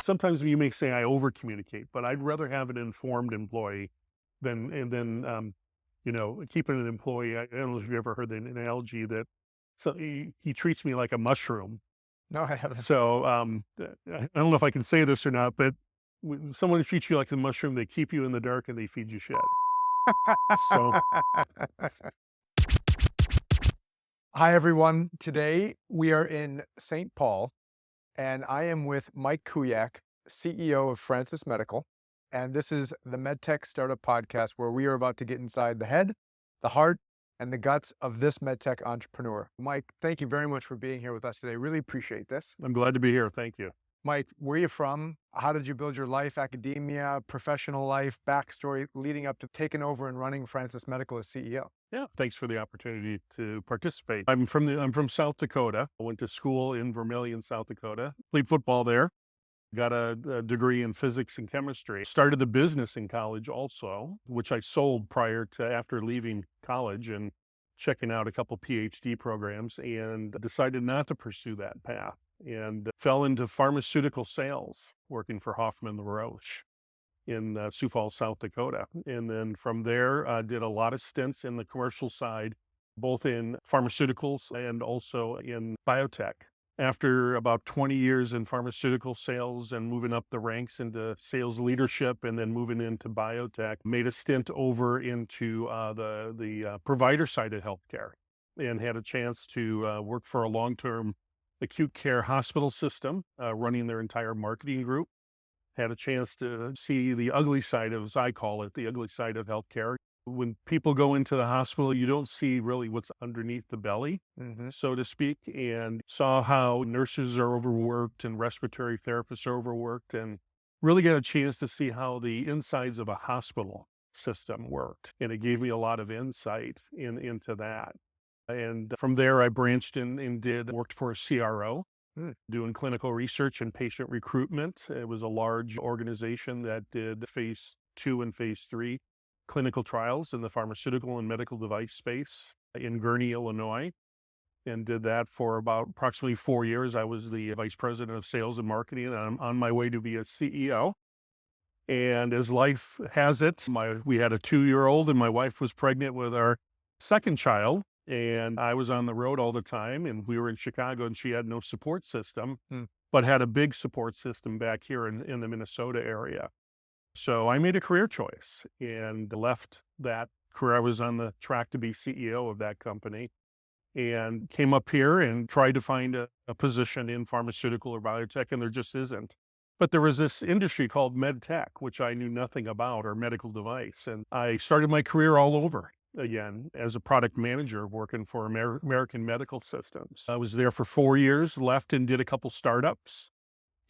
sometimes you may say I over communicate, but I'd rather have an informed employee than keeping an employee. I don't know if you've ever heard the analogy that he treats me like a mushroom. No, I haven't. So I don't know if I can say this or not, but when someone treats you like a mushroom, they keep you in the dark and they feed you shit. So Hi, everyone. Today we are in St. Paul, and I am with Mike Kujak, CEO of Francis Medical. And this is the Medtech Startup Podcast, where we are about to get inside the head, the heart, and the guts of this medtech entrepreneur. Mike, thank you very much for being here with us today. Really appreciate this. I'm glad to be here. Thank you. Mike, where are you from? How did you build your life, academia, professional life, backstory leading up to taking over and running Francis Medical as CEO? Yeah, thanks for the opportunity to participate. I'm from South Dakota. I went to school in Vermillion, South Dakota. Played football there. Got a degree in physics and chemistry. Started the business in college also, which I sold after leaving college and checking out a couple PhD programs, and decided not to pursue that path and fell into pharmaceutical sales, working for Hoffman LaRoche in Sioux Falls, South Dakota. And then from there, did a lot of stints in the commercial side, both in pharmaceuticals and also in biotech. After about 20 years in pharmaceutical sales and moving up the ranks into sales leadership and then moving into biotech, made a stint over into the provider side of healthcare and had a chance to work for a long-term acute care hospital system, running their entire marketing group. Had a chance to see the ugly side of, as I call it, the ugly side of healthcare. When people go into the hospital, you don't see really what's underneath the belly, so to speak, and saw how nurses are overworked and respiratory therapists are overworked, and really got a chance to see how the insides of a hospital system worked. And it gave me a lot of insight into that. And from there, I branched in and worked for a CRO, doing clinical research and patient recruitment. It was a large organization that did phase 2 and phase 3 clinical trials in the pharmaceutical and medical device space in Gurnee, Illinois, and did that for about approximately 4 years. I was the vice president of sales and marketing, and I'm on my way to be a CEO. And as life has it, we had a 2-year-old, and my wife was pregnant with our second child, and I was on the road all the time, and we were in Chicago, and she had no support system, but had a big support system back here in the Minnesota area. So I made a career choice and left that career. I was on the track to be CEO of that company and came up here and tried to find a position in pharmaceutical or biotech, and there just isn't. But there was this industry called medtech, which I knew nothing about, or medical device. And I started my career all over again as a product manager working for American Medical Systems. I was there for 4 years, left and did a couple startups.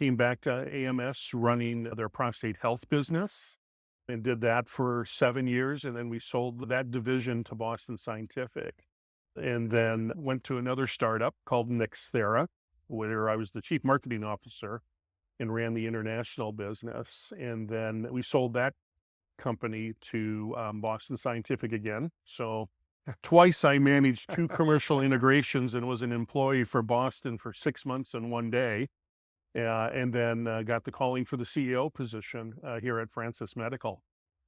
Came back to AMS running their prostate health business and did that for 7 years. And then we sold that division to Boston Scientific. And then went to another startup called Nexthera, where I was the chief marketing officer and ran the international business. And then we sold that company to Boston Scientific again. So twice I managed 2 commercial integrations and was an employee for Boston for 6 months and 1 day. And then got the calling for the CEO position here at Francis Medical.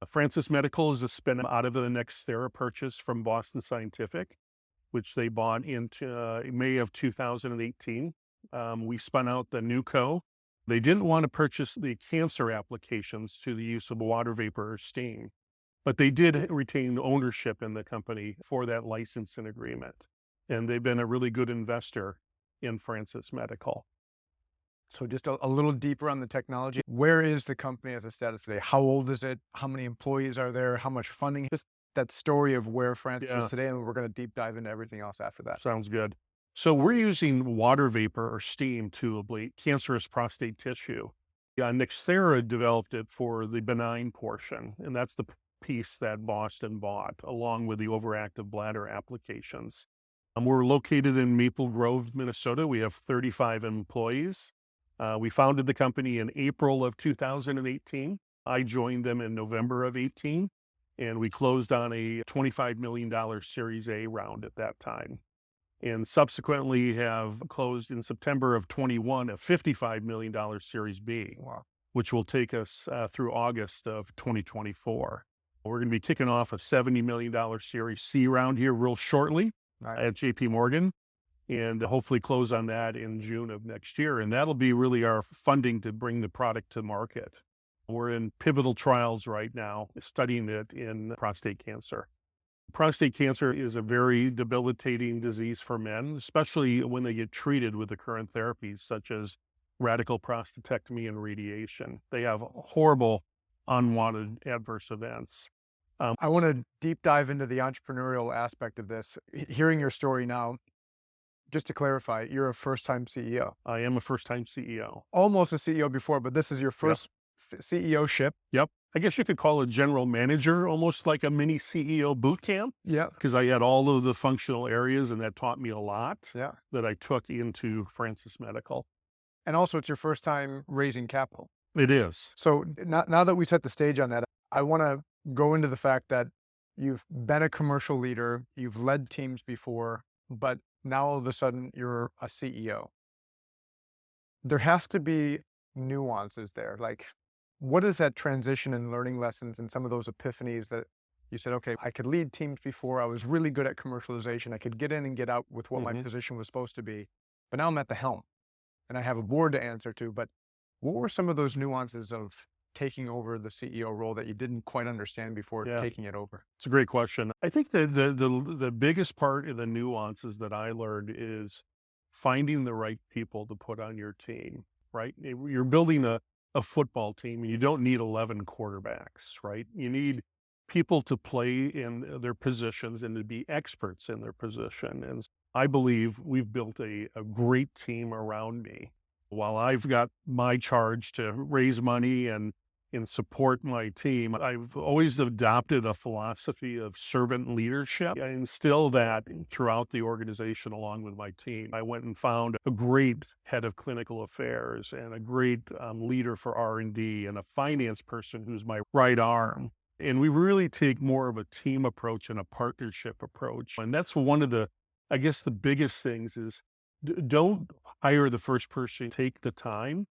Francis Medical is a spin out of the Nexthera purchase from Boston Scientific, which they bought in May of 2018. We spun out the NewCo. They didn't want to purchase the cancer applications to the use of water vapor or steam, but they did retain ownership in the company for that licensing agreement. And they've been a really good investor in Francis Medical. So just a little deeper on the technology. Where is the company as a status today? How old is it? How many employees are there? How much funding? Just that story of where Francis is today, and we're going to deep dive into everything else after that. Sounds good. So we're using water vapor or steam to ablate cancerous prostate tissue. Nexthera developed it for the benign portion, and that's the piece that Boston bought, along with the overactive bladder applications. We're located in Maple Grove, Minnesota. We have 35 employees. We founded the company in April of 2018. I joined them in November of 18, and we closed on a $25 million Series A round at that time. and subsequently have closed in September of 21 a $55 million Series B, Wow. which will take us through August of 2024. We're going to be kicking off a $70 million Series C round here real shortly at JP Morgan, and hopefully close on that in June of next year. And that'll be really our funding to bring the product to market. We're in pivotal trials right now, studying it in prostate cancer. Prostate cancer is a very debilitating disease for men, especially when they get treated with the current therapies, such as radical prostatectomy and radiation. They have horrible, unwanted adverse events. I want to deep dive into the entrepreneurial aspect of this. Hearing your story now, just to clarify, you're a first-time CEO. I am a first-time CEO. Almost a CEO before, but this is your first CEO-ship. Yep. I guess you could call it general manager, almost like a mini CEO boot camp. Yeah. Because I had all of the functional areas, and that taught me a lot that I took into Francis Medical. And also, it's your first time raising capital. It is. So now that we set the stage on that, I want to go into the fact that you've been a commercial leader, you've led teams before, but now all of a sudden you're a CEO. There has to be nuances there. Like, what is that transition and learning lessons and some of those epiphanies that you said, okay, I could lead teams before, I was really good at commercialization, I could get in and get out with what my position was supposed to be, but now I'm at the helm and I have a board to answer to. But what were some of those nuances of taking over the CEO role that you didn't quite understand before taking it over? It's a great question. I think the biggest part of the nuances that I learned is finding the right people to put on your team, right? You're building a football team, and you don't need 11 quarterbacks, right? You need people to play in their positions and to be experts in their position. And I believe we've built a great team around me. While I've got my charge to raise money and support my team, I've always adopted a philosophy of servant leadership. I instill that throughout the organization along with my team. I went and found a great head of clinical affairs and a great leader for R&D and a finance person who's my right arm. And we really take more of a team approach and a partnership approach. And that's one of the, I guess, the biggest things is don't hire the first person. Take the time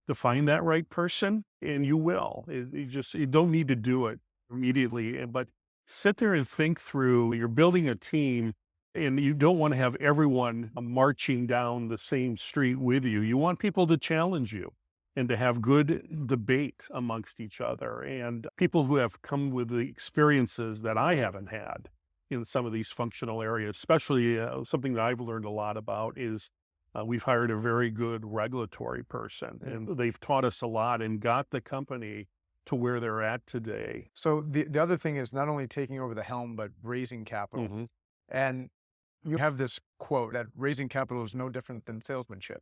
to find that right person, and you will. You don't need to do it immediately, but sit there and think through. You're building a team, and you don't want to have everyone marching down the same street with you. You want people to challenge you and to have good debate amongst each other, and people who have come with the experiences that I haven't had in some of these functional areas. Especially something that I've learned a lot about is we've hired a very good regulatory person, and they've taught us a lot and got the company to where they're at today. So the other thing is not only taking over the helm, but raising capital. And you have this quote that raising capital is no different than salesmanship.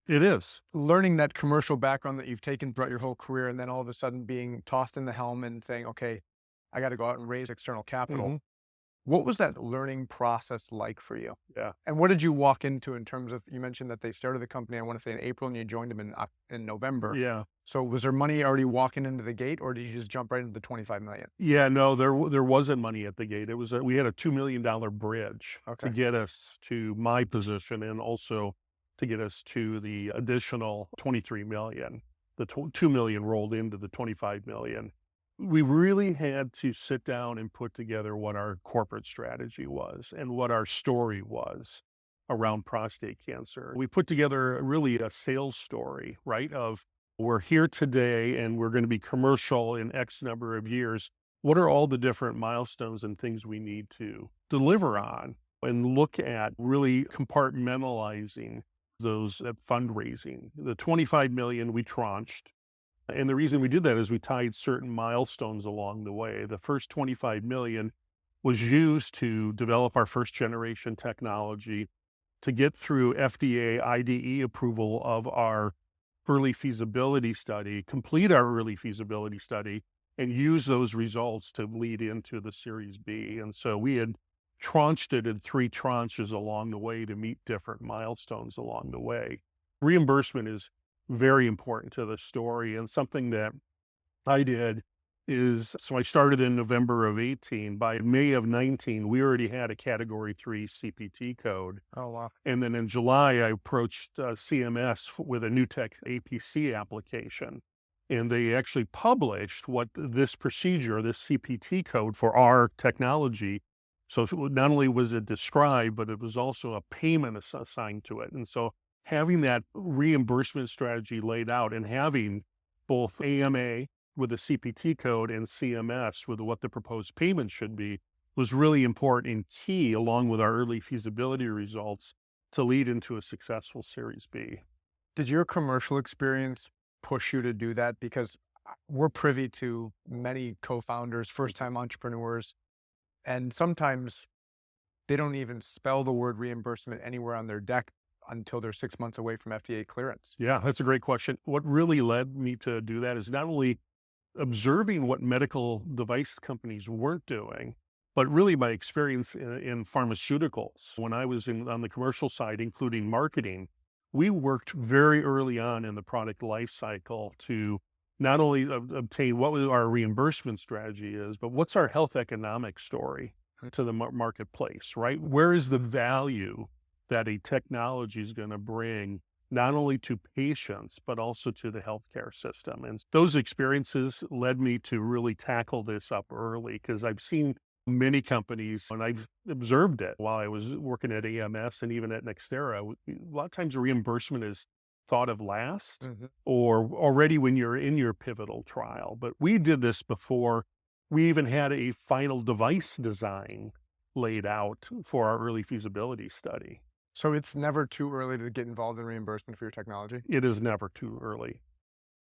It is. Learning that commercial background that you've taken throughout your whole career, and then all of a sudden being tossed in the helm and saying, okay, I got to go out and raise external capital. What was that learning process like for you? Yeah. And what did you walk into in terms of, you mentioned that they started the company, I want to say in April, and you joined them in November. Yeah. So was there money already walking into the gate, or did you just jump right into the 25 million? Yeah, no, there wasn't money at the gate. It was we had a $2 million bridge to get us to my position, and also to get us to the additional 23 million. The 2 million rolled into the 25 million. We really had to sit down and put together what our corporate strategy was and what our story was around prostate cancer. We put together really a sales story, right? Of we're here today and we're going to be commercial in X number of years. What are all the different milestones and things we need to deliver on, and look at really compartmentalizing those at fundraising. The 25 million we tranched. And the reason we did that is we tied certain milestones along the way. The first 25 million was used to develop our first generation technology, to get through FDA IDE approval of our early feasibility study, complete our early feasibility study, and use those results to lead into the Series B. And so we had tranched it in 3 tranches along the way to meet different milestones along the way. Reimbursement is very important to the story, and something that I did So I started in November of 18. By May of 19, we already had a Category 3 CPT code. Oh, wow. And then in July, I approached CMS with a new tech APC application. And they actually published what this procedure, this CPT code for our technology. So not only was it described, but it was also a payment assigned to it. And so having that reimbursement strategy laid out and having both AMA with the CPT code and CMS with what the proposed payment should be was really important and key, along with our early feasibility results, to lead into a successful Series B. Did your commercial experience push you to do that? Because we're privy to many co-founders, first-time entrepreneurs, and sometimes they don't even spell the word reimbursement anywhere on their deck until they're 6 months away from FDA clearance. Yeah, that's a great question. What really led me to do that is not only observing what medical device companies weren't doing, but really my experience in pharmaceuticals. When I was on the commercial side, including marketing, we worked very early on in the product life cycle to not only obtain what our reimbursement strategy is, but what's our health economic story to the marketplace, right? Where is the value that a technology is going to bring not only to patients, but also to the healthcare system? And those experiences led me to really tackle this up early, because I've seen many companies, and I've observed it while I was working at AMS and even at Nextera. A lot of times reimbursement is thought of last or already when you're in your pivotal trial. But we did this before we even had a final device design laid out for our early feasibility study. So it's never too early to get involved in reimbursement for your technology? It is never too early.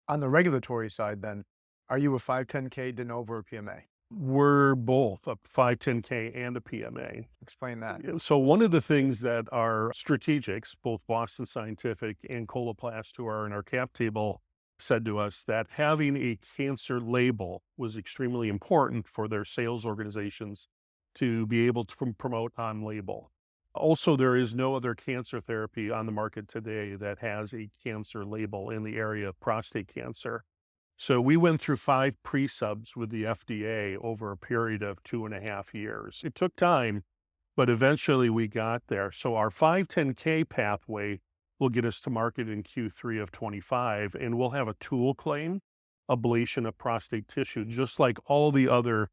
On the regulatory side then, are you a 510K de novo or PMA? We're both a 510K and a PMA. Explain that. So one of the things that our strategics, both Boston Scientific and Coloplast, who are in our cap table, said to us that having a cancer label was extremely important for their sales organizations to be able to promote on label. Also, there is no other cancer therapy on the market today that has a cancer label in the area of prostate cancer. So we went through 5 pre-subs with the FDA over a period of 2.5 years. It took time, but eventually we got there. So our 510K pathway will get us to market in Q3 of 25, and we'll have a tool claim, ablation of prostate tissue, just like all the other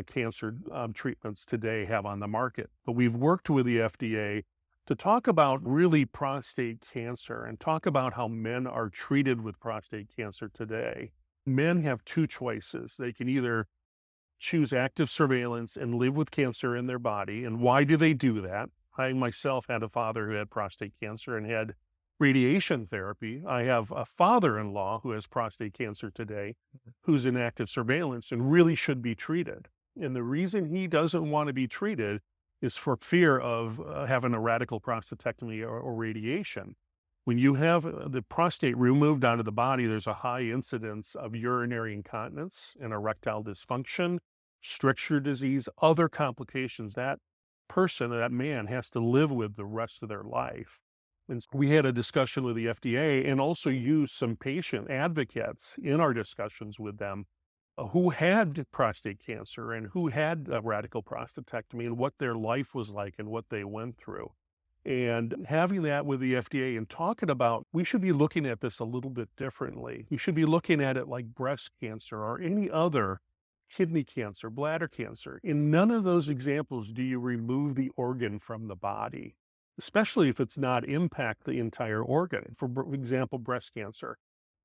cancer treatments today have on the market. But we've worked with the FDA to talk about really prostate cancer and talk about how men are treated with prostate cancer today. Men have 2 choices. They can either choose active surveillance and live with cancer in their body. And why do they do that? I myself had a father who had prostate cancer and had radiation therapy. I have a father-in-law who has prostate cancer today, who's in active surveillance and really should be treated. And the reason he doesn't want to be treated is for fear of having a radical prostatectomy or radiation. When you have the prostate removed out of the body, there's a high incidence of urinary incontinence and erectile dysfunction, stricture disease, other complications that person, that man, has to live with the rest of their life. And so we had a discussion with the FDA and also used some patient advocates in our discussions with them who had prostate cancer and who had a radical prostatectomy and what their life was like and what they went through. And having that with the FDA and talking about, we should be looking at this a little bit differently. We should be looking at it like breast cancer or any other, kidney cancer, bladder cancer. In none of those examples do you remove the organ from the body, especially if it's not impact the entire organ. For example, breast cancer.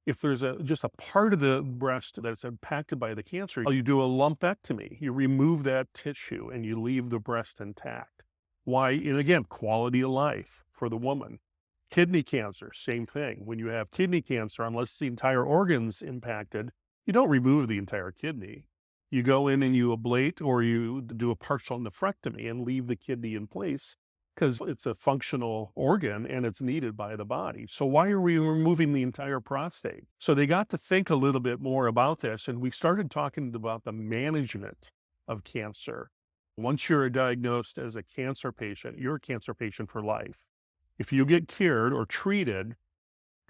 If there's just a part of the breast that's impacted by the cancer, you do a lumpectomy. You remove that tissue and you leave the breast intact. Why? And again, quality of life for the woman. Kidney cancer, same thing. When you have kidney cancer, unless the entire organ's impacted, you don't remove the entire kidney. You go in and you ablate or you do a partial nephrectomy and leave the kidney in place because it's a functional organ and it's needed by the body. So why are we removing the entire prostate? So they got to think a little bit more about this, and we started talking about the management of cancer. Once you're diagnosed as a cancer patient, you're a cancer patient for life. If you get cured or treated,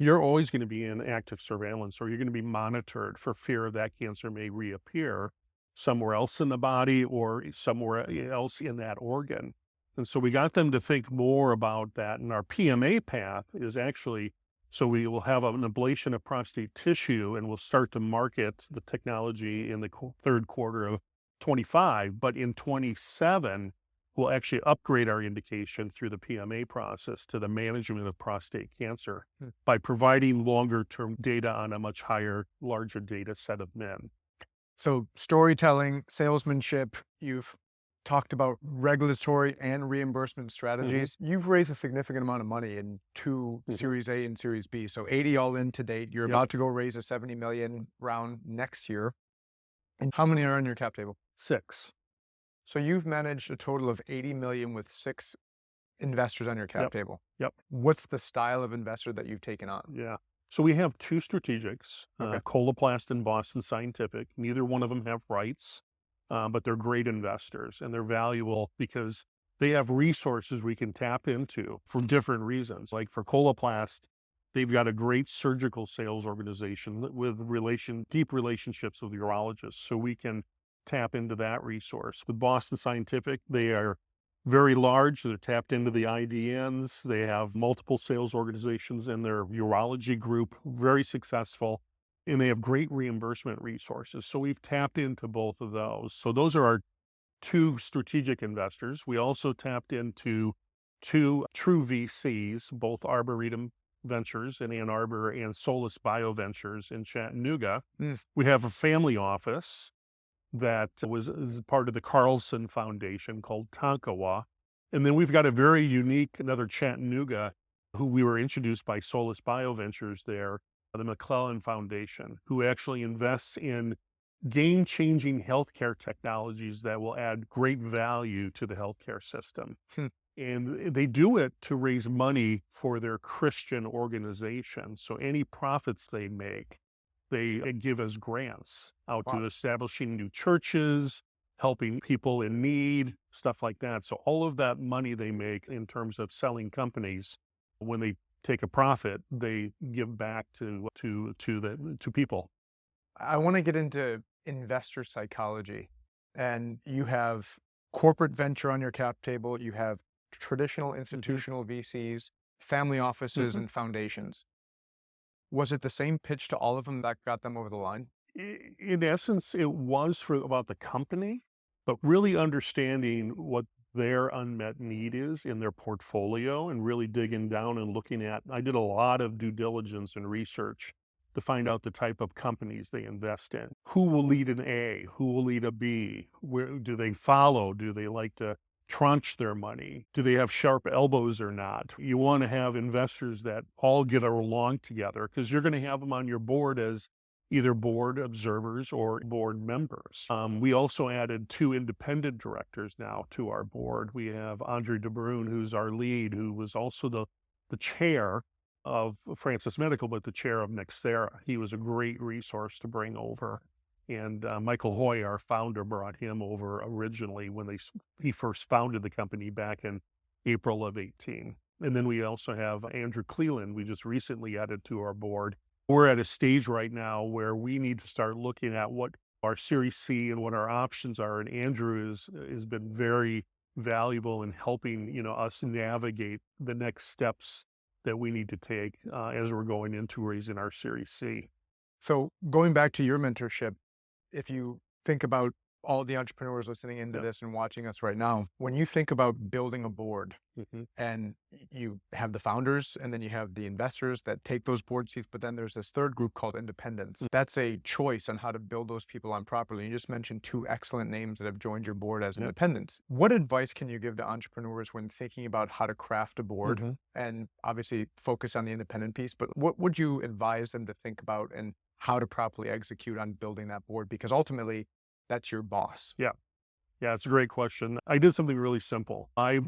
you're always going to be in active surveillance, or you're going to be monitored for fear that cancer may reappear somewhere else in the body or somewhere else in that organ. And so we got them to think more about that. And our PMA path is actually, so we will have an ablation of prostate tissue, and we'll start to market the technology in the third quarter of 25. But in 27, we'll actually upgrade our indication through the PMA process to the management of prostate cancer by providing longer-term data on a much higher, larger data set of men. So storytelling, salesmanship, you've talked about regulatory and reimbursement strategies. You've raised a significant amount of money in two Series A and Series B. So 80 all in to date. You're about to go raise a 70 million round next year. And how many are on your cap table? 6. So you've managed a total of 80 million with 6 investors on your cap table. Yep. What's the style of investor that you've taken on? Yeah. So we have 2 strategics, Coloplast and Boston Scientific. Neither one of them have rights, but they're great investors, and they're valuable because they have resources we can tap into for different reasons. Like for Coloplast, they've got a great surgical sales organization with deep relationships with urologists, so we can tap into that resource. With Boston Scientific, they are very large. They're tapped into the IDNs. They have multiple sales organizations in their urology group, very successful, and they have great reimbursement resources. So we've tapped into both of those. So those are our 2 strategic investors. We also tapped into 2 true VCs, both Arboretum Ventures in Ann Arbor and Solus Bio Ventures in Chattanooga. We have a family office that is part of the Carlson Foundation called Tonkawa. And then we've got a very unique, another Chattanooga, who we were introduced by Solus Bio Ventures there, the McClellan Foundation, who actually invests in game-changing healthcare technologies that will add great value to the healthcare system. And they do it to raise money for their Christian organization. So any profits they make, they give as grants out to establishing new churches, helping people in need, stuff like that. So all of that money they make in terms of selling companies, when they take a profit, they give back to people. I want to get into investor psychology. And you have corporate venture on your cap table. You have traditional institutional VCs, family offices, and foundations. Was it the same pitch to all of them that got them over the line? In essence, it was about the company, but really understanding what their unmet need is in their portfolio and really digging down and looking at. I did a lot of due diligence and research to find out the type of companies they invest in. Who will lead an A? Who will lead a B? Where do they follow? Do they like to tranche their money? Do they have sharp elbows or not? You want to have investors that all get along together, because you're going to have them on your board as either board observers or board members. We also added 2 independent directors now to our board. We have Andre DeBruyne, who's our lead, who was also the chair of Francis Medical, but the chair of Nextera. He was a great resource to bring over. And Michael Hoy, our founder, brought him over originally when he first founded the company back in April of 18. And then we also have Andrew Cleland, we just recently added to our board. We're at a stage right now where we need to start looking at what our Series C and what our options are. And Andrew has been very valuable in helping us navigate the next steps that we need to take as we're going into raising our Series C. So going back to your mentorship, if you think about all the entrepreneurs listening into this and watching us right now, when you think about building a board and you have the founders and then you have the investors that take those board seats, but then there's this third group called independents. That's a choice on how to build those people on properly. You just mentioned 2 excellent names that have joined your board as independents. What advice can you give to entrepreneurs when thinking about how to craft a board and obviously focus on the independent piece, but what would you advise them to think about and how to properly execute on building that board? Because ultimately, that's your boss. Yeah, it's a great question. I did something really simple. I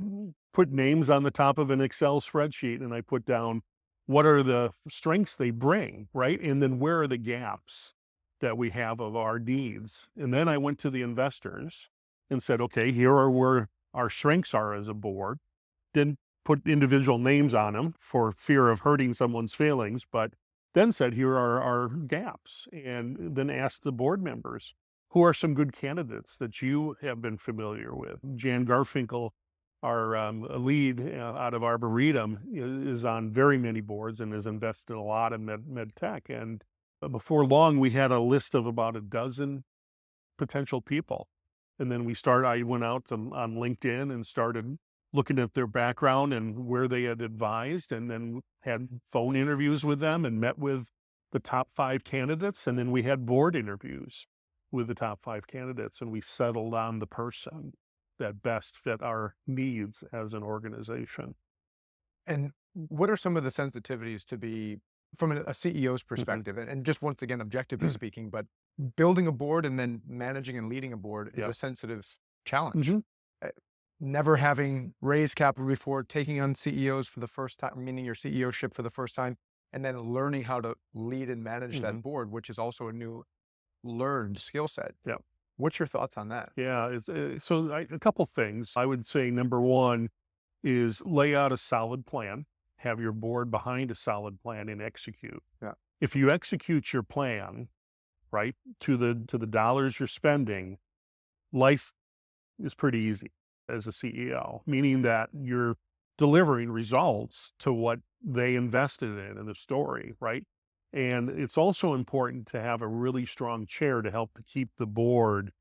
put names on the top of an Excel spreadsheet and I put down what are the strengths they bring, right? And then where are the gaps that we have of our needs? And then I went to the investors and said, okay, here are where our strengths are as a board. Then put individual names on them for fear of hurting someone's feelings, but then said, here are our gaps. And then asked the board members, who are some good candidates that you have been familiar with? Jan Garfinkel, our lead out of Arboretum, is on very many boards and has invested a lot in med tech. And before long, we had a list of about a dozen potential people. And then I went out on LinkedIn and started looking at their background and where they had advised, and then had phone interviews with them and met with the top 5 candidates. And then we had board interviews with the top 5 candidates, and we settled on the person that best fit our needs as an organization. And what are some of the sensitivities to be from a CEO's perspective? And just once again, objectively speaking, but building a board and then managing and leading a board is a sensitive challenge. Never having raised capital before, taking on CEOs for the first time, meaning your CEOship for the first time, and then learning how to lead and manage that board, which is also a new learned skill set. Yeah. What's your thoughts on that? Yeah. A couple things. I would say number one is lay out a solid plan, have your board behind a solid plan, and execute. Yeah. If you execute your plan, right, to the dollars you're spending, life is pretty easy as a CEO, meaning that you're delivering results to what they invested in the story, right? And it's also important to have a really strong chair to help to keep the board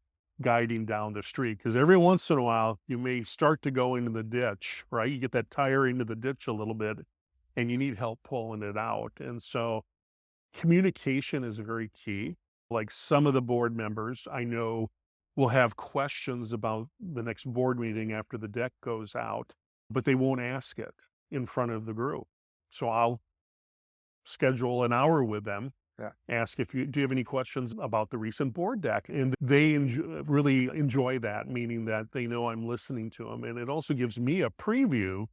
guiding down the street, because every once in a while you may start to go into the ditch, right? You get that tire into the ditch a little bit and you need help pulling it out. And so communication is very key. Like some of the board members I know will have questions about the next board meeting after the deck goes out, but they won't ask it in front of the group. So I'll schedule an hour with them, ask do you have any questions about the recent board deck? And they really enjoy that, meaning that they know I'm listening to them. And it also gives me a preview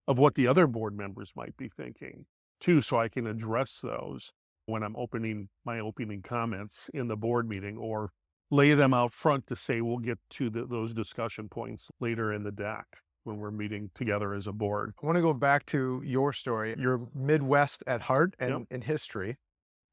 of what the other board members might be thinking too, so I can address those when I'm opening my opening comments in the board meeting, or lay them out front to say we'll get to those discussion points later in the deck when we're meeting together as a board. I want to go back to your story. You're Midwest at heart and in history,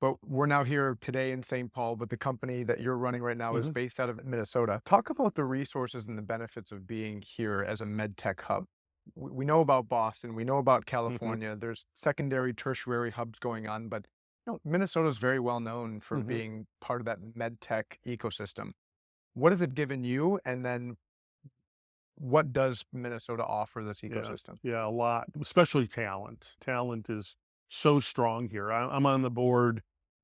but we're now here today in St. Paul, but the company that you're running right now is based out of Minnesota. Talk about the resources and the benefits of being here as a med tech hub. We know about Boston, we know about California, there's secondary, tertiary hubs going on, but Minnesota is very well known for being part of that med tech ecosystem. What has it given you? And then what does Minnesota offer this ecosystem? Yeah, a lot, especially talent. Talent is so strong here. I'm on the board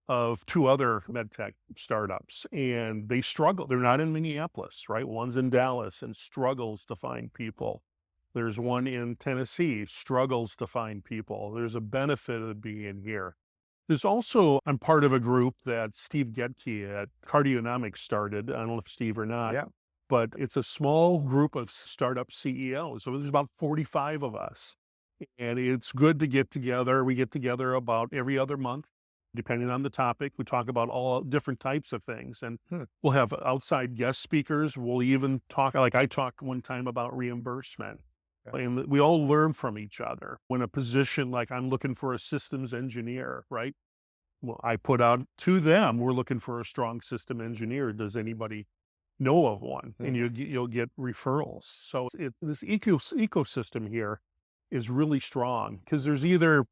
of 2 other medtech startups, and they struggle. They're not in Minneapolis, right? One's in Dallas and struggles to find people. There's one in Tennessee, struggles to find people. There's a benefit of being here. There's also, I'm part of a group that Steve Getke at Cardionomics started. I don't know if Steve or not, but it's a small group of startup CEOs. So there's about 45 of us. And it's good to get together. We get together about every other month, depending on the topic. We talk about all different types of things. And we'll have outside guest speakers. We'll even talk, like I talked one time about reimbursement. And we all learn from each other. When a position, like I'm looking for a systems engineer, right? Well, I put out to them, we're looking for a strong system engineer. Does anybody know of one? And you'll get referrals. So this ecosystem here is really strong, because there's either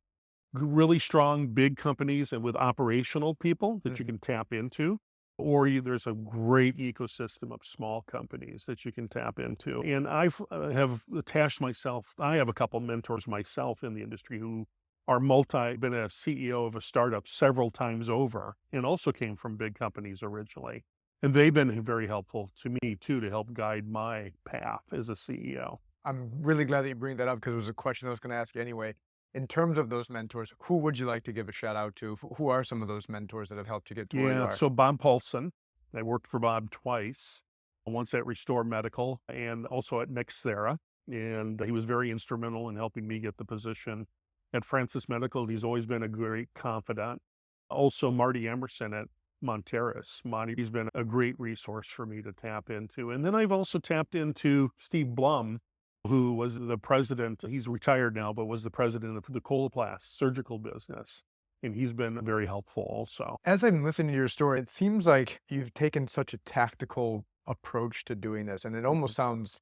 really strong big companies and with operational people that you can tap into, or there's a great ecosystem of small companies that you can tap into. And I have attached myself, I have a couple mentors myself in the industry who are been a CEO of a startup several times over, and also came from big companies originally. And they've been very helpful to me too, to help guide my path as a CEO. I'm really glad that you bring that up, because it was a question I was going to ask you anyway. In terms of those mentors, who would you like to give a shout out to? Who are some of those mentors that have helped you get to where you are? So Bob Paulson, I worked for Bob twice, once at Restore Medical and also at Nexthera. And he was very instrumental in helping me get the position at Francis Medical. He's always been a great confidant. Also Marty Emerson at Monteris. He's been a great resource for me to tap into. And then I've also tapped into Steve Blum who was the president. He's retired now, but was the president of the Coloplast surgical business. And he's been very helpful also. As I'm listening to your story, it seems like you've taken such a tactical approach to doing this, and it almost sounds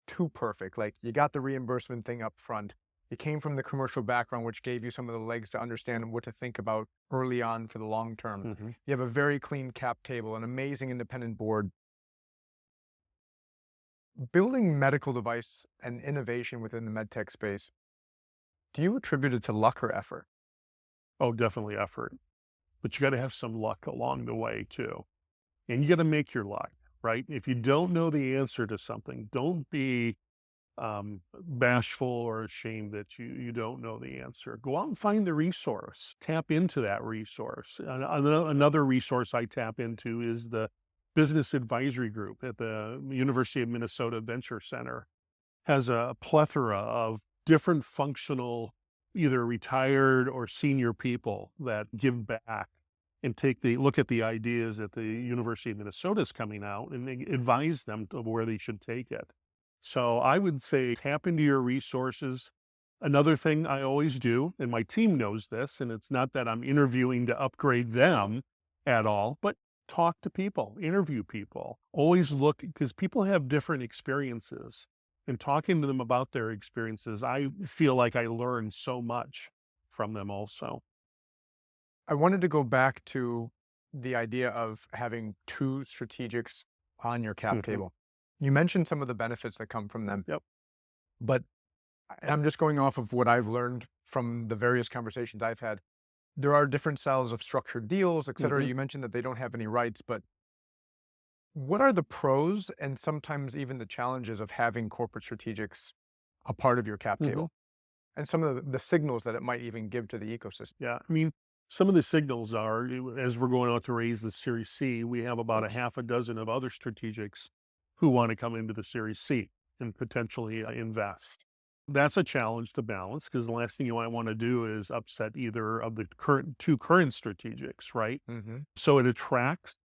too perfect. Like you got the reimbursement thing up front. You came from the commercial background, which gave you some of the legs to understand what to think about early on for the long term. Mm-hmm. You have a very clean cap table, an amazing independent board. Building medical device and innovation within the medtech space, do you attribute it to luck or effort? Oh, definitely effort. But you got to have some luck along the way too. And you got to make your luck, right? If you don't know the answer to something, don't be bashful or ashamed that you don't know the answer. Go out and find the resource. Tap into that resource. Another resource I tap into is the Business Advisory Group at the University of Minnesota Venture Center. Has a plethora of different functional, either retired or senior people that give back and look at the ideas that the University of Minnesota is coming out and advise them of where they should take it. So I would say tap into your resources. Another thing I always do, and my team knows this, and it's not that I'm interviewing to upgrade them at all, but talk to people, interview people. Always look, because people have different experiences. And talking to them about their experiences, I feel like I learned so much from them also. I wanted to go back to the idea of having two strategics on your cap Mm-hmm. table. You mentioned some of the benefits that come from them. Yep. But I'm just going off of what I've learned from the various conversations I've had. There are different styles of structured deals, et cetera. Mm-hmm. You mentioned that they don't have any rights, but what are the pros and sometimes even the challenges of having corporate strategics a part of your cap Mm-hmm. table? And some of the signals that it might even give to the ecosystem? Yeah. I mean, some of the signals are, as we're going out to raise the Series C, we have about a half a dozen of other strategics who want to come into the Series C and potentially invest. That's a challenge to balance, because the last thing you might want to do is upset either of the two current strategics, right? Mm-hmm. So it attracts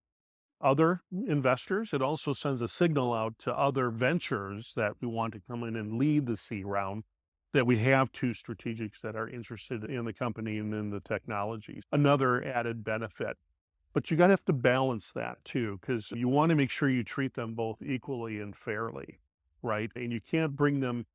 other investors. It also sends a signal out to other ventures that we want to come in and lead the C round, that we have two strategics that are interested in the company and in the technologies. Another added benefit. But you got to have to balance that too, because you want to make sure you treat them both equally and fairly, right? And you can't bring them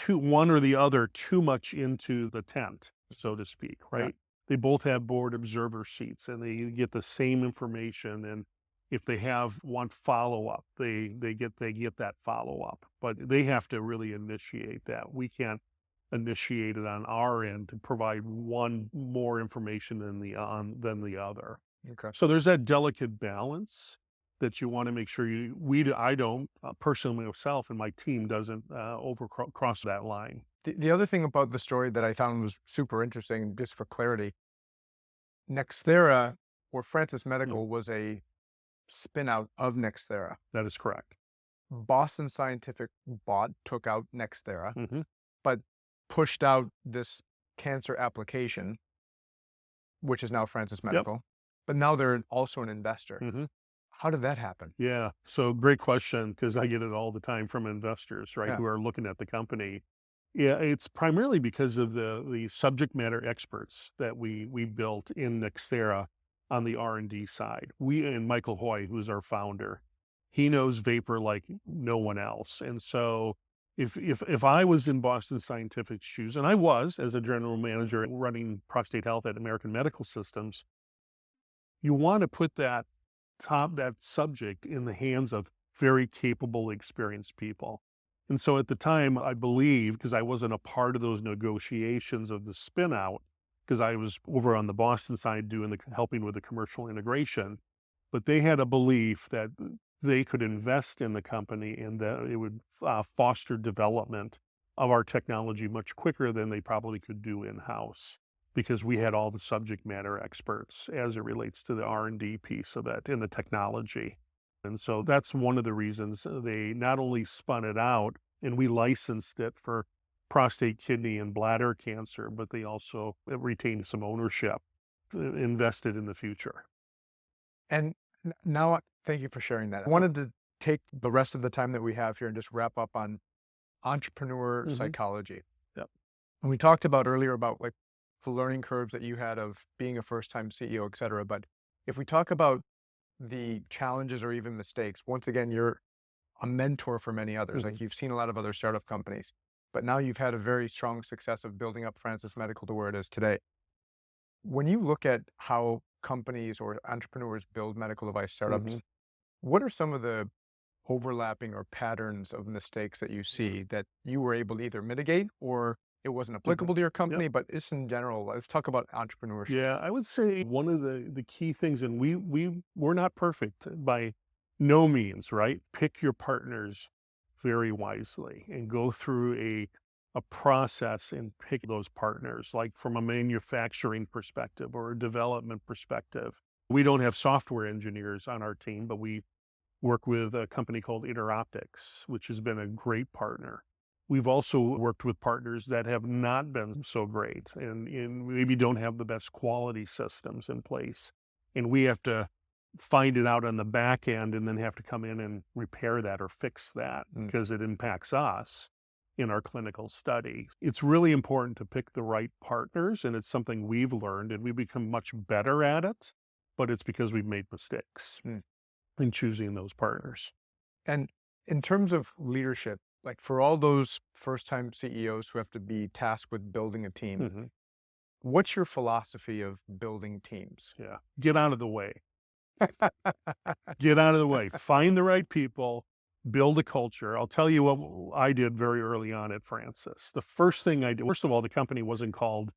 one or the other too much into the tent, so to speak, right? Yeah. They both have board observer seats and they get the same information. And if they want follow-up, they get that follow-up. But they have to really initiate that. We can't initiate it on our end to provide one more information than the other. Okay. So there's that delicate balance that you want to make sure I don't personally myself and my team doesn't cross that line. The other thing about the story that I found was super interesting, just for clarity, Nexthera or Francis Medical was a spin out of Nexthera. That is correct. Boston Scientific took out Nexthera, Mm-hmm. but pushed out this cancer application, which is now Francis Medical. But now they're also an investor. Mm-hmm. How did that happen? Yeah. So great question, because I get it all the time from investors, right, Yeah. who are looking at the company. Yeah, it's primarily because of the subject matter experts that we built in Nexthera on the R&D side. And Michael Hoy, who's our founder, he knows vapor like no one else. And so if I was in Boston Scientific's shoes, and I was as a general manager running prostate health at American Medical Systems, you want to put that subject in the hands of very capable, experienced people. And so at the time, I believe, because I wasn't a part of those negotiations of the spin out, because I was over on the Boston side helping with the commercial integration, but they had a belief that they could invest in the company and that it would foster development of our technology much quicker than they probably could do in-house, because we had all the subject matter experts as it relates to the R&D piece of it and the technology. And so that's one of the reasons they not only spun it out and we licensed it for prostate, kidney, and bladder cancer, but they also retained some ownership, invested in the future. And now, thank you for sharing that. I wanted to take the rest of the time that we have here and just wrap up on entrepreneur psychology. Yep. And we talked about earlier about like the learning curves that you had of being a first-time CEO, et cetera. But if we talk about the challenges or even mistakes, once again, you're a mentor for many others. Like you've seen a lot of other startup companies, but now you've had a very strong success of building up Francis Medical to where it is today. When you look at how companies or entrepreneurs build medical device startups, what are some of the overlapping or patterns of mistakes that you see that you were able to either mitigate or it wasn't applicable to your company, but it's in general? Let's talk about entrepreneurship. Yeah, I would say one of the key things, and we're not perfect by no means, right? Pick your partners very wisely and go through a process and pick those partners, like from a manufacturing perspective or a development perspective. We don't have software engineers on our team, but we work with a company called Interoptics, which has been a great partner. We've also worked with partners that have not been so great and maybe don't have the best quality systems in place. And we have to find it out on the back end and then have to come in and repair that or fix that because it impacts us in our clinical study. It's really important to pick the right partners, and it's something we've learned and we become much better at it, but it's because we've made mistakes in choosing those partners. And in terms of leadership, like for all those first-time CEOs who have to be tasked with building a team, what's your philosophy of building teams? Yeah, get out of the way. Get out of the way. Find the right people, build a culture. I'll tell you what I did very early on at Francis. The first thing I did, first of all, the company wasn't called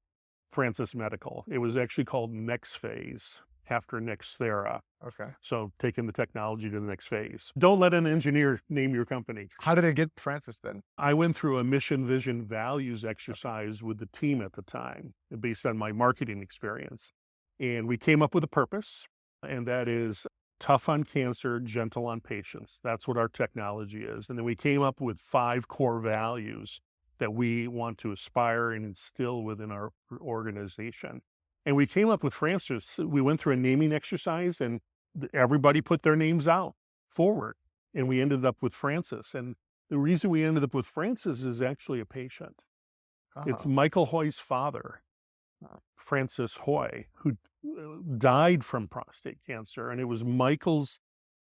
Francis Medical. It was actually called Next Phase after Nexthera. Okay. So taking the technology to the next phase. Don't let an engineer name your company. How did it get Francis then? I went through a mission, vision, values exercise with the team at the time based on my marketing experience. And we came up with a purpose, and that is tough on cancer, gentle on patients. That's what our technology is. And then we came up with 5 core values that we want to aspire and instill within our organization. And we came up with Francis. We went through a naming exercise and everybody put their names out forward. And we ended up with Francis. And the reason we ended up with Francis is actually a patient. It's Michael Hoy's father, Francis Hoy, who died from prostate cancer. And it was Michael's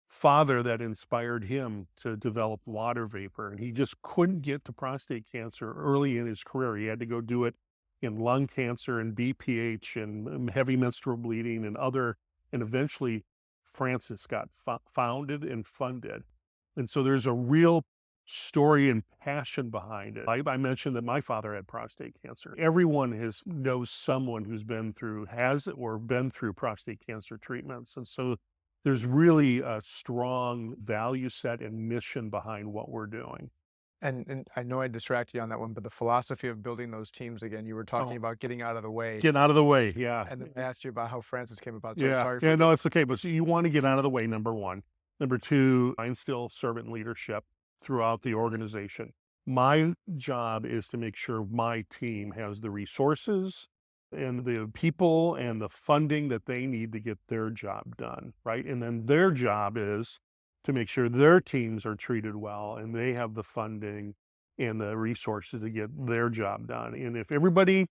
father that inspired him to develop water vapor. And he just couldn't get to prostate cancer early in his career. He had to go do it in lung cancer and BPH and heavy menstrual bleeding and eventually Francis got founded and funded. And so there's a real story and passion behind it. I mentioned that my father had prostate cancer. Everyone knows someone who's has or been through prostate cancer treatments. And so there's really a strong value set and mission behind what we're doing. And I know I distracted you on that one, but the philosophy of building those teams, again, you were talking about getting out of the way. Get out of the way, yeah. And then I asked you about how Francis came about. So Yeah, sorry yeah, no, it's okay. But so you want to get out of the way, number one. Number two, I instill servant leadership throughout the organization. My job is to make sure my team has the resources and the people and the funding that they need to get their job done, right? And then their job is to make sure their teams are treated well and they have the funding and the resources to get their job done. And if everybody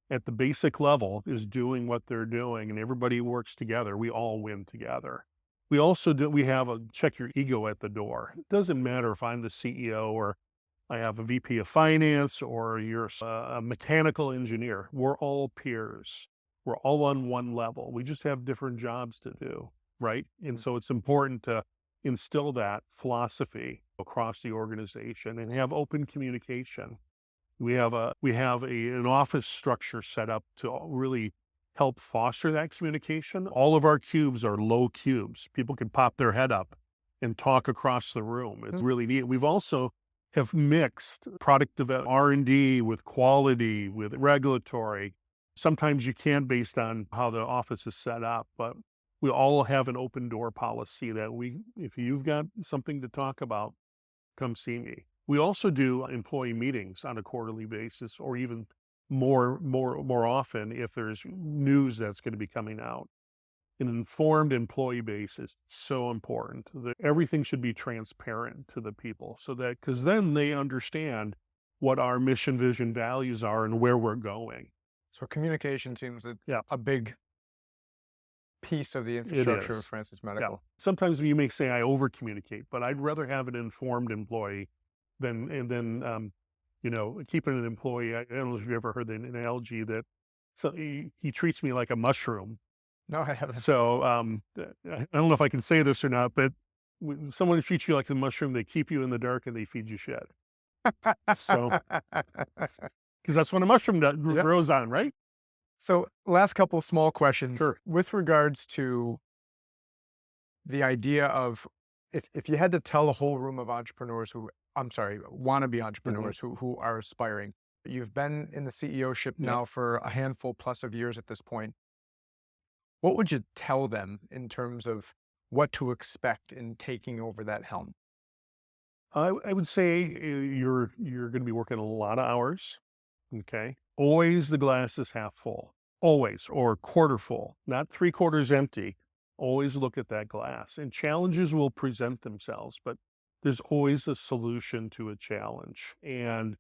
at the basic level is doing what they're doing and everybody works together, we all win together. We also have a check your ego at the door. It doesn't matter if I'm the CEO or I have a VP of finance or you're a mechanical engineer. We're all peers. We're all on one level. We just have different jobs to do, right? And so it's important to instill that philosophy across the organization and have open communication. We have an office structure set up to really help foster that communication. All of our cubes are low cubes. People can pop their head up and talk across the room. It's really neat. We've also have mixed product development, R&D with quality, with regulatory. Sometimes you can based on how the office is set up, but we all have an open door policy that if you've got something to talk about, come see me. We also do employee meetings on a quarterly basis or even more often if there's news that's going to be coming out. an informed employee base is so important. That everything should be transparent to the people so that, because then they understand what our mission, vision, values are and where we're going. So communication seems Yeah. a big piece of the It infrastructure of is. Francis Yeah. Medical. Sometimes you may say I over communicate, but I'd rather have an informed employee than keeping an employee. I don't know if you've ever heard the analogy that he treats me like a mushroom. No, I haven't. So I don't know if I can say this or not, but when someone treats you like a mushroom, they keep you in the dark and they feed you shit. So, because that's what a mushroom grows on, right? So last couple small questions. Sure. With regards to the idea of if you had to tell a whole room of entrepreneurs wannabe entrepreneurs who are aspiring, you've been in the CEO-ship now for a handful plus of years at this point. What would you tell them in terms of what to expect in taking over that helm? I would say you're going to be working a lot of hours. Okay. Always the glass is half full, always, or quarter full, not 3/4 empty. Always look at that glass, and challenges will present themselves, but there's always a solution to a challenge. And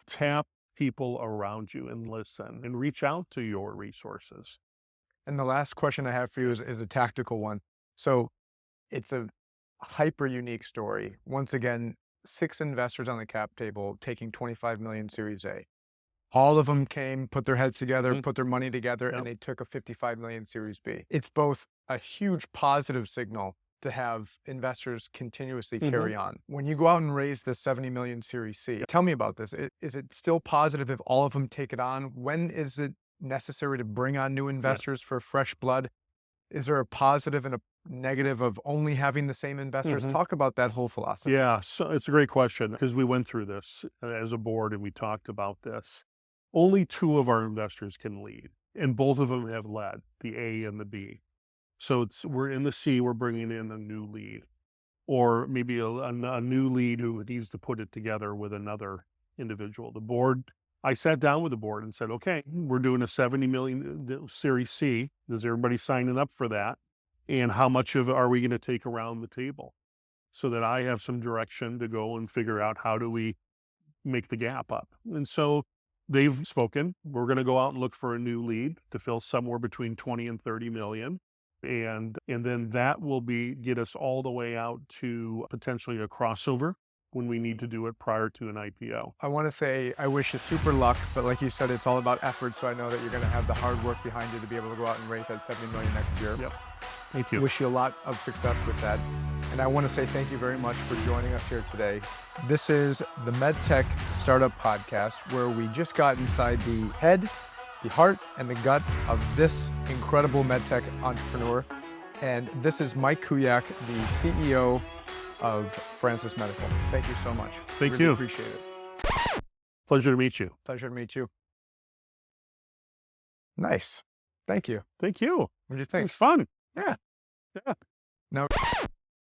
tap people around you and listen and reach out to your resources. And the last question I have for you is a tactical one. So it's a hyper unique story. Once again, 6 investors on the cap table taking 25 million Series A. All of them came, put their heads together, put their money together, and they took a 55 million Series B. It's both a huge positive signal to have investors continuously carry on. When you go out and raise the 70 million Series C, tell me about this. Is it still positive if all of them take it on? When is it necessary to bring on new investors for fresh blood? Is there a positive and a negative of only having the same investors? Talk about that whole philosophy. Yeah, so it's a great question because we went through this as a board and we talked about this. Only 2 of our investors can lead, and both of them have led, the A and the B. So we're in the C, we're bringing in a new lead, or maybe a new lead who needs to put it together with another individual. The board, I sat down with the board and said, okay, we're doing a 70 million Series C. Is everybody signing up for that? And how much of it are we going to take around the table so that I have some direction to go and figure out how do we make the gap up? And so they've spoken. We're going to go out and look for a new lead to fill somewhere between 20 and 30 million. And then that will get us all the way out to potentially a crossover when we need to do it prior to an IPO. I want to say I wish you super luck, but like you said, it's all about effort. So I know that you're going to have the hard work behind you to be able to go out and raise that 70 million next year. Yep. Thank you. Wish you a lot of success with that. And I want to say thank you very much for joining us here today. This is the Medtech Startup Podcast, where we just got inside the head, the heart, and the gut of this incredible medtech entrepreneur. And this is Mike Kujak, the CEO of Francis Medical. Thank you so much. Thank Really you. Appreciate it. Pleasure to meet you. Pleasure to meet you. Nice. Thank you. Thank you. What do you It think? was fun. Yeah. Yeah. Now,